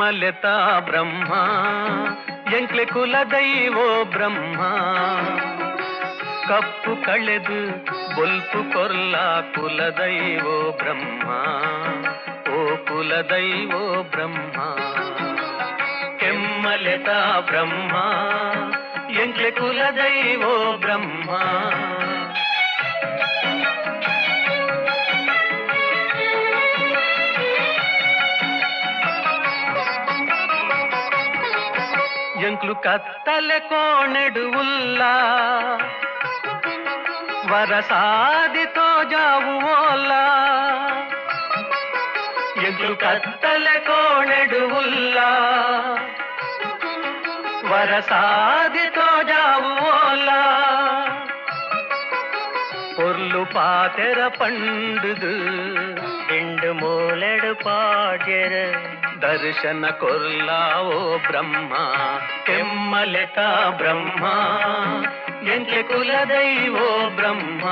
ಕೆಮ್ಮಲೆತ ಬ್ರಹ್ಮ ಎಂಕ್ಲೆ ಕುಲದೈವೋ ಬ್ರಹ್ಮ ಕಪ್ಪು ಕಳೆದು ಬೊಲ್ಪು ಕೊರ್ಲ ಕುಲದೈವೋ ಬ್ರಹ್ಮ ಓ ಕುಲದೈವೋ ಬ್ರಹ್ಮ ಕೆಮ್ಮಲೆತ ಬ್ರಹ್ಮ ಎಂಕ್ಲೆ ಕುಲದೈವೋ ಬ್ರಹ್ಮ ಎಂಕ್ಲು ಕತ್ತಲೆ ಕೋಣೆಡು ಉಲ್ಲ ವರಸಾದಿತೋ ಜಾವು ಓಲ್ಲ ಎಂಕ್ಲು ಕತ್ತಲೆ ಕೋಣೆಡು ಉಲ್ಲ ವರಸಾದಿತೋ ಜಾವು ಓಲ್ಲ பொருளு பாத்தெர பண்டுது ரெண்டு மூலடு பாடெர ದರ್ಶನ ಕೊರ್ಲಾವೋ ಬ್ರಹ್ಮ ಕೆಮ್ಮಲೆತ ಬ್ರಹ್ಮ ಎಂಕೆ ಕುಲದೈವೋ ಬ್ರಹ್ಮ